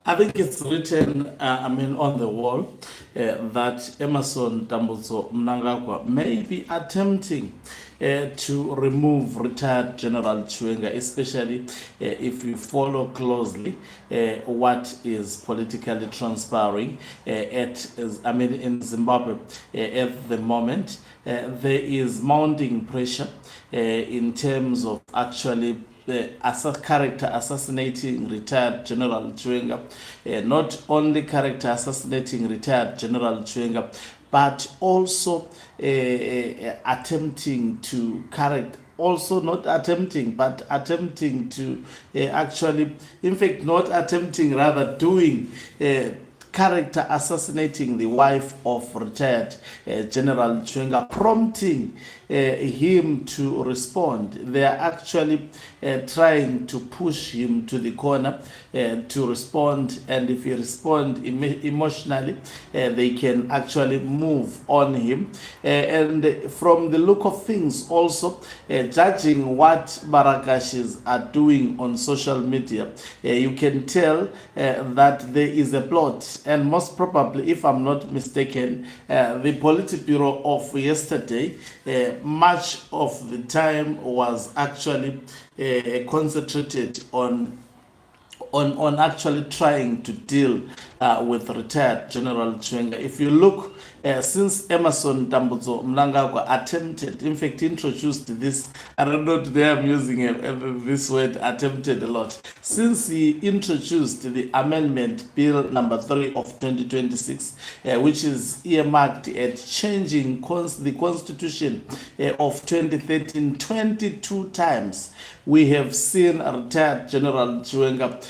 I think it's written, on the wall that Emerson Dambudzo Mnangagwa may be attempting to remove retired General Chiwenga, especially if you follow closely what is politically transpiring in Zimbabwe at the moment. There is mounting pressure in terms of actually character assassinating retired General Chiwenga, not only character assassinating retired General Chiwenga, but also attempting to correct, also not attempting, but attempting to actually, in fact, not attempting, rather doing character assassinating the wife of retired General Chenga, prompting him to respond. They are actually trying to push him to the corner to respond, and if he responds emotionally, they can actually move on him. And from the look of things, also judging what Barakashis are doing on social media, you can tell that there is a plot, and most probably, if I'm not mistaken, the Politburo of yesterday, much of the time was actually concentrated on actually trying to deal with retired General Chenga. If you look, since Emerson Dambudzo Mnangagwa attempted, in fact, introduced this, I don't know today I'm using this word, attempted a lot. Since he introduced the amendment bill number 3 of 2026, which is earmarked at changing the constitution of 2013 22 times, we have seen retired General Chiwenga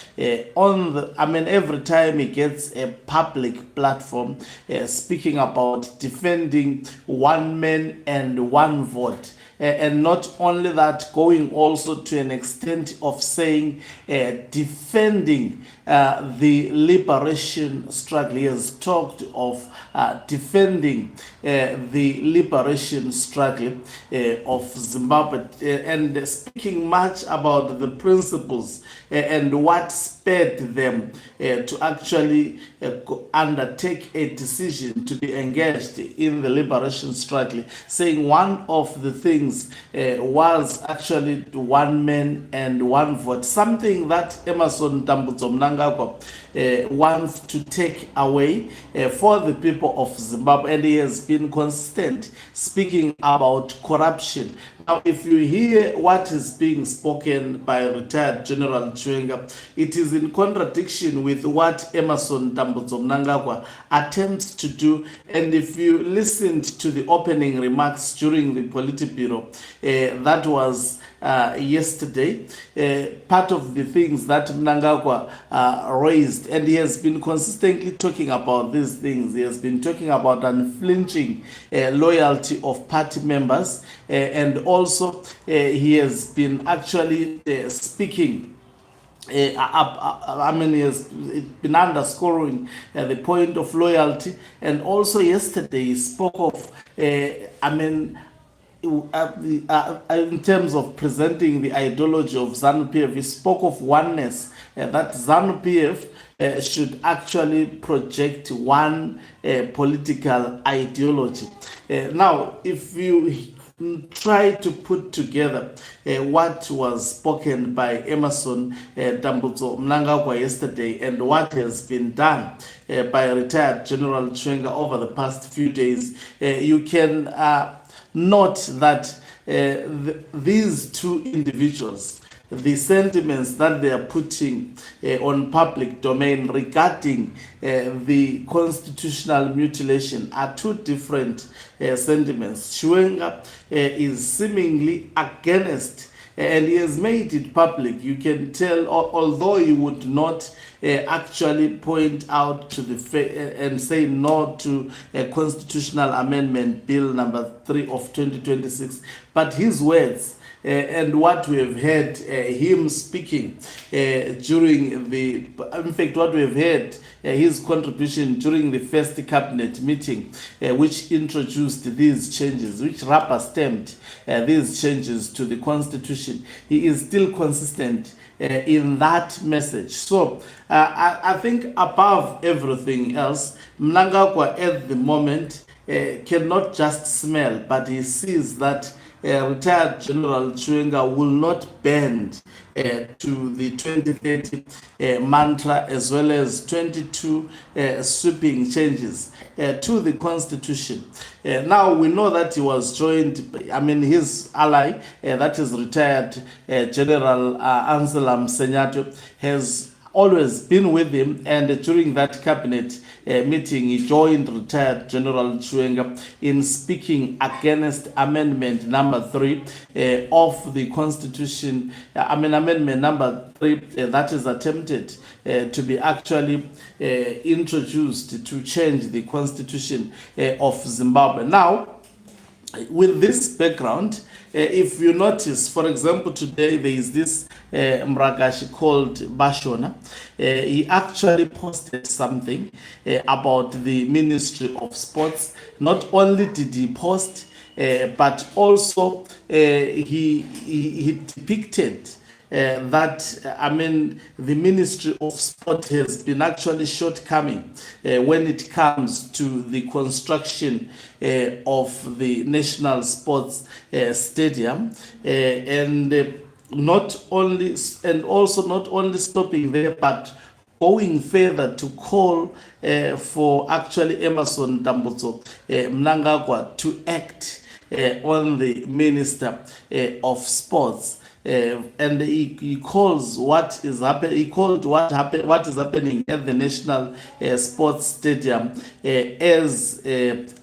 every time he gets a public platform speaking about defending one man and one vote. And not only that, going also to an extent of saying defending the liberation struggle. He has talked of defending the liberation struggle of Zimbabwe, and speaking much about the principles and what spurred them to actually undertake a decision to be engaged in the liberation struggle, saying one of the things was actually one man and one vote, something that Emerson Dambudzo Mnangagwa wants to take away for the people of Zimbabwe, and he has been consistent speaking about corruption. Now, if you hear what is being spoken by retired General Chiwenga, it is in contradiction with what Emerson Dambudzo Mnangagwa attempts to do. And if you listened to the opening remarks during the Politburo, that was yesterday, part of the things that Mnangagwa raised, and he has been consistently talking about these things. He has been talking about unflinching loyalty of party members, and also he has been actually speaking. He has been underscoring the point of loyalty, and also yesterday he spoke of, in terms of presenting the ideology of ZANU-PF, he spoke of oneness, that ZANU-PF should actually project one political ideology. Now, if you try to put together what was spoken by Emerson Dambudzo Mnangagwa yesterday and what has been done by retired General Chenga over the past few days, you can note that these two individuals, the sentiments that they are putting on public domain regarding the constitutional mutilation are two different sentiments. Chiwenga is seemingly against, and he has made it public. You can tell, although he would not actually point out to the and say no to a constitutional amendment bill number 3 of 2026, but his words and what we have heard him speaking during the, in fact, what we have heard his contribution during the first cabinet meeting, which introduced these changes, which rubber stamped these changes to the constitution. He is still consistent in that message. So I think above everything else, Mnangagwa at the moment cannot just smell, but he sees that retired General Chiwenga will not bend to the 2030 mantra, as well as 22 sweeping changes to the constitution. Now we know that he was joined, his ally, that is retired General Sanyatwe, has always been with him, and during that cabinet meeting, he joined retired General Chiwenga in speaking against amendment number 3 of the constitution. Amendment number 3 that is attempted to be actually introduced to change the constitution of Zimbabwe. Now, with this background, if you notice, for example, today there is this Mragashi called Bashona. He actually posted something about the Ministry of Sports. Not only did he post, but also he depicted that the Ministry of Sport has been actually shortcoming when it comes to the construction of the National Sports Stadium, and not only stopping there, but going further to call for actually Emerson Dambudzo Mnangagwa to act on the Minister of Sports. And he calls what is happening. He called what is happening at the National Sports Stadium as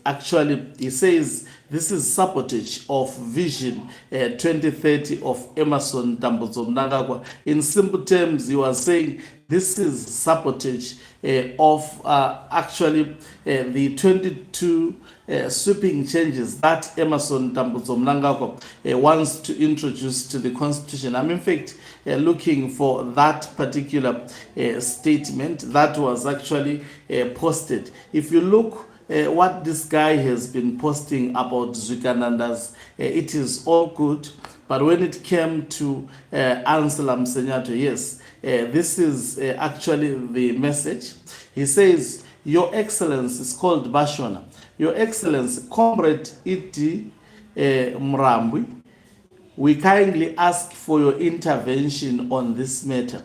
actually, he says, this is sabotage of Vision 2030 of Emerson Dambudzo Mnangagwa. In simple terms, he was saying this is sabotage of actually the 22 sweeping changes that Emerson Dambudzo Mnangagwa wants to introduce to the Constitution. I'm in fact looking for that particular statement that was actually posted. If you look what this guy has been posting about Zwikanandas, it is all good, but when it came to Anselam Sanyatwe, yes, this is actually the message. He says, Your Excellency, is called Bashona. Your Excellency, Comrade Iti Mrambwi, we kindly ask for your intervention on this matter.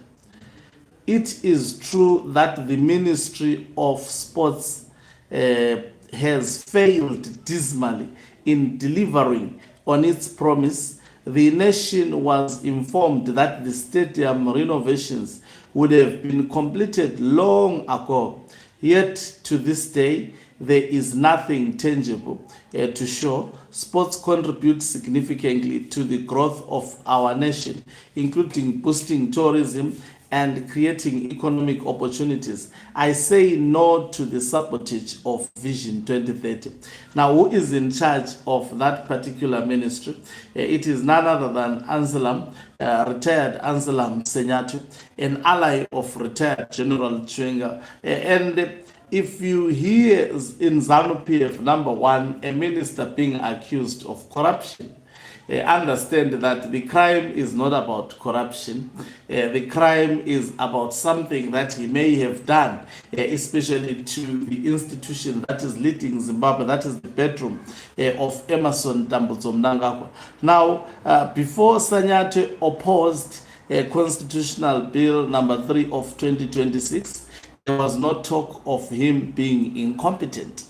It is true that the Ministry of Sports has failed dismally in delivering on its promise. The nation was informed that the stadium renovations would have been completed long ago. Yet to this day, there is nothing tangible to show. Sports contribute significantly to the growth of our nation, including boosting tourism and creating economic opportunities. I say no to the sabotage of Vision 2030. Now, who is in charge of that particular ministry? It is none other than Anselam, retired Anselam Sanyatwe, an ally of retired General Chenga. And if you hear in ZANU-PF, number one, a minister being accused of corruption, understand that the crime is not about corruption. The crime is about something that he may have done, especially to the institution that is leading Zimbabwe, that is the bedroom of Emerson Dambudzo Mnangagwa. Now, before Sanyatwe opposed Constitutional Bill number 3 of 2026, there was no talk of him being incompetent.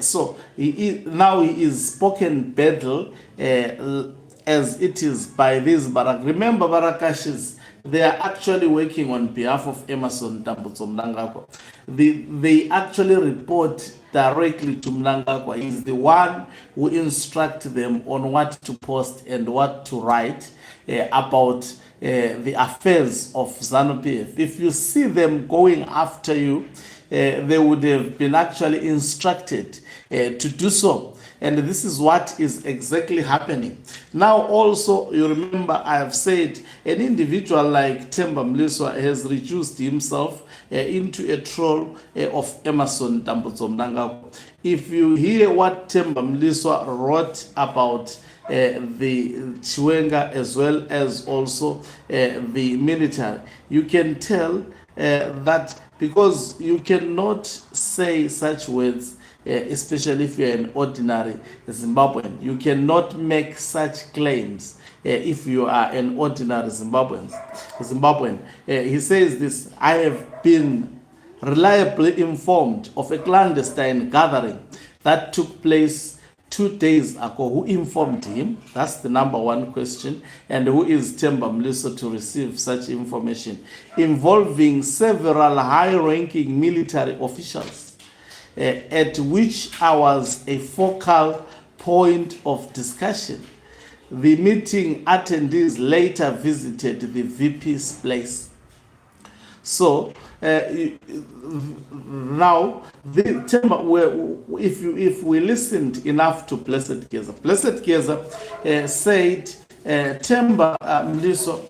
So now he is spoken battle as it is by these Barak. Remember, Barakashis, they are actually working on behalf of Emerson Dambudzo Mnangagwa. They actually report directly to Mnangagwa. He's the one who instructs them on what to post and what to write about the affairs of ZANU-PF. If you see them going after you, they would have been actually instructed to do so. And this is what is exactly happening. Now also, you remember I have said an individual like Themba Mliswa has reduced himself into a troll of Emerson Dambudzo Mnangagwa. If you hear what Themba Mliswa wrote about the Chiwenga as well as also the military. You can tell that because you cannot say such words, especially if you're an ordinary Zimbabwean. You cannot make such claims if you are an ordinary Zimbabwean. He says this: I have been reliably informed of a clandestine gathering that took place 2 days ago. Who informed him? That's the number one question. And who is Themba Mliso to receive such information? Involving several high-ranking military officials, at which I was a focal point of discussion. The meeting attendees later visited the VP's place. So now, if we listened enough to Blessed Keza said Themba Mliso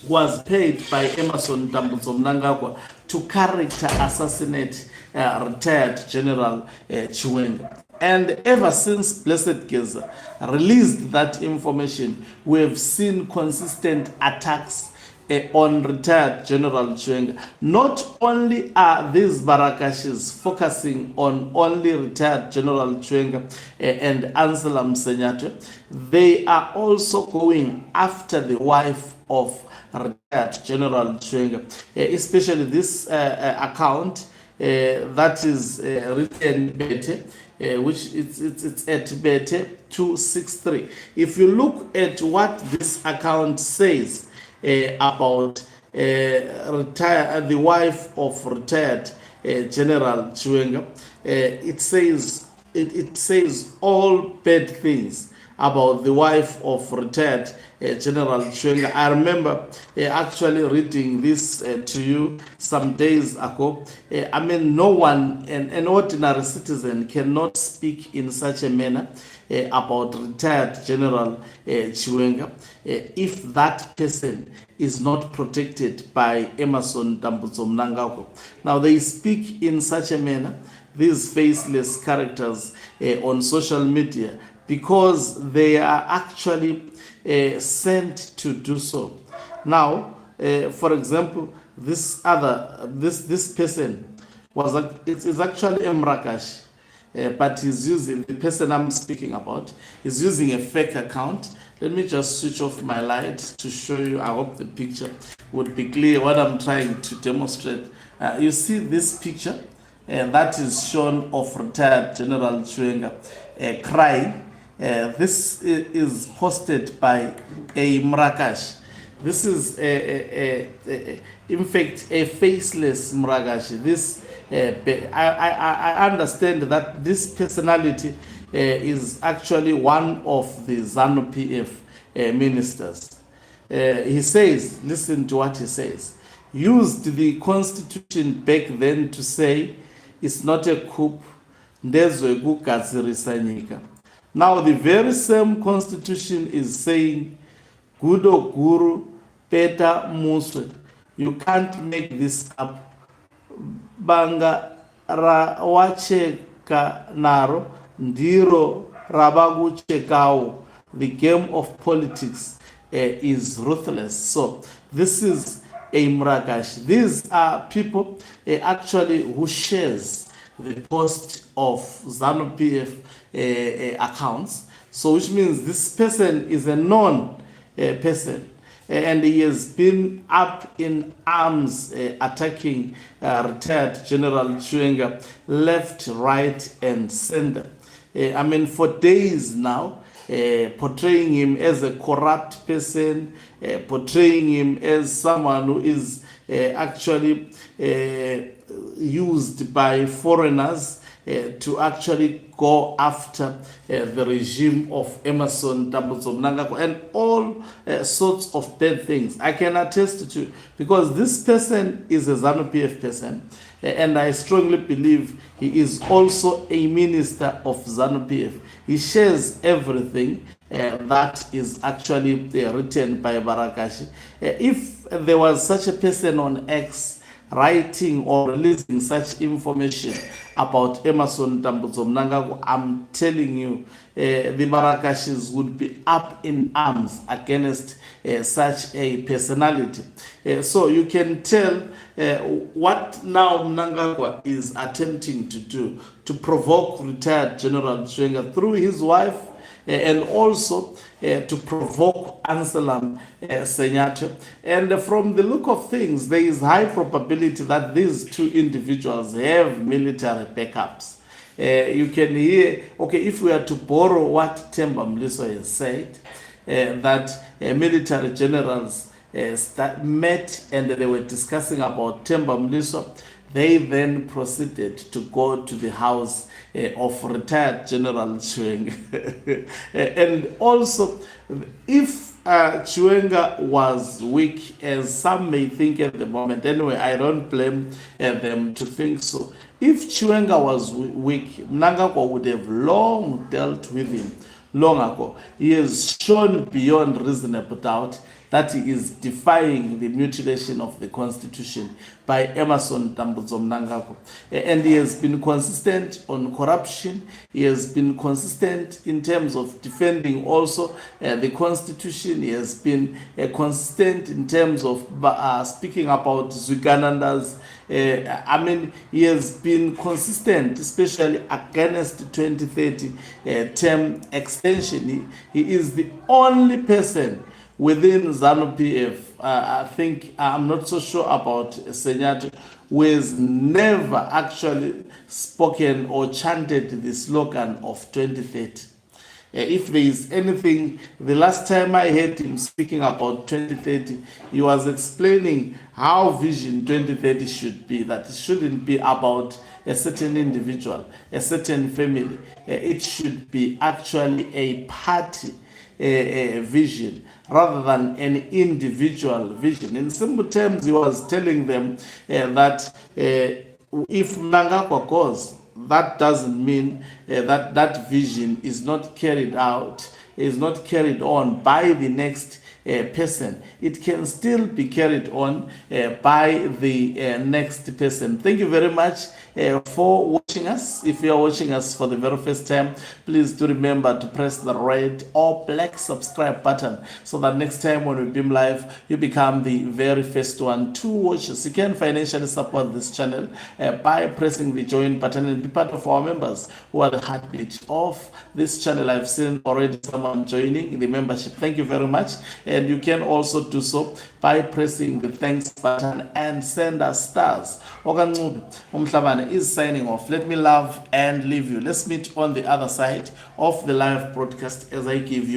was paid by Emmerson Mnangagwa to character assassinate retired General Chiwenga. And ever since Blessed Keza released that information, we have seen consistent attacks on retired General Chenga. Not only are these barakashis focusing on only retired General Chenga and Anselm Sanyatwe, they are also going after the wife of retired General Chenga, especially this account that is written Bete, which it's at Bete 263. If you look at what this account says about the wife of retired General Chiwenga, it says all bad things about the wife of retired General Chiwenga. I remember actually reading this to you some days ago. I mean, no one, an ordinary citizen, cannot speak in such a manner about retired General Chiwenga if that person is not protected by Emmerson Mnangagwa. Now, they speak in such a manner, these faceless characters on social media, because they are actually sent to do so. Now, for example, this person is actually Mrakash, but he's using, the person I'm speaking about is using a fake account. Let me just switch off my light to show you. I hope the picture would be clear what I'm trying to demonstrate. You see this picture that is shown of retired General Chiwenga crying. This is posted by a Mrakash. This is in fact a faceless Mrakash. This I understand that this personality is actually one of the ZANU-PF ministers. He says, listen to what he says: used the constitution back then to say it's not a coup, ndezwe kugadzirisa nyika. Now the very same constitution is saying Gudo Guru Peta Muswe. You can't make this up. Banga rawacheka naro ndiro rabaguchekao. The game of politics is ruthless. So this is a Mrakash. These are people actually who shares the post of ZANU-PF accounts. So which means this person is a known person, and he has been up in arms attacking retired General Chiwenga left, right, and center. I mean, for days now, portraying him as a corrupt person, portraying him as someone who is actually used by foreigners to actually go after the regime of Emmerson Mnangagwa and all sorts of bad things. I can attest to, because this person is a ZANU-PF person, and I strongly believe he is also a minister of ZANU-PF. He shares everything that is actually written by Barakashi. If there was such a person on X, writing or releasing such information about Emerson Mnangagwa, I'm telling you, the Marakashis would be up in arms against such a personality. So you can tell what now Mnangagwa is attempting to do to provoke retired General Chenga through his wife, and also to provoke Anselam Sanyatwe. And from the look of things, there is high probability that these two individuals have military backups. You can hear, okay, if we are to borrow what Themba Mliso has said, that military generals met and they were discussing about Themba Mliso. They then proceeded to go to the house of retired General Chiwenga. And also, if Chiwenga was weak, as some may think at the moment, anyway, I don't blame them to think so. If Chiwenga was weak, Mnangagwa would have long dealt with him long ago. He has shown beyond reasonable doubt that he is defying the mutilation of the Constitution by Emerson Mnangagwa. And he has been consistent on corruption. He has been consistent in terms of defending also the Constitution. He has been consistent in terms of speaking about Zwigananda's. I mean, he has been consistent, especially against the 2030 term extension. He is the only person within ZANU-PF, I think, I'm not so sure about Sanyatwe, who has never actually spoken or chanted the slogan of 2030. If there is anything, the last time I heard him speaking about 2030, he was explaining how Vision 2030 should be, that it shouldn't be about a certain individual, a certain family. It should be actually a party vision rather than an individual vision. In simple terms, he was telling them that if Mnangagwa goes, that doesn't mean that that vision is not carried out, is not carried on by the next person. It can still be carried on by the next person. Thank you very much for watching us. If you are watching us for the very first time, please do remember to press the red or black subscribe button so that next time when we beam live, you become the very first one to watch us. You can financially support this channel by pressing the join button and be part of our members who are the heartbeat of this channel. I've seen already someone joining the membership. Thank you very much. And you can also do so by pressing the thanks button and send us stars. Umhlabane is signing off. Let me love and leave you. Let's meet on the other side of the live broadcast as I give you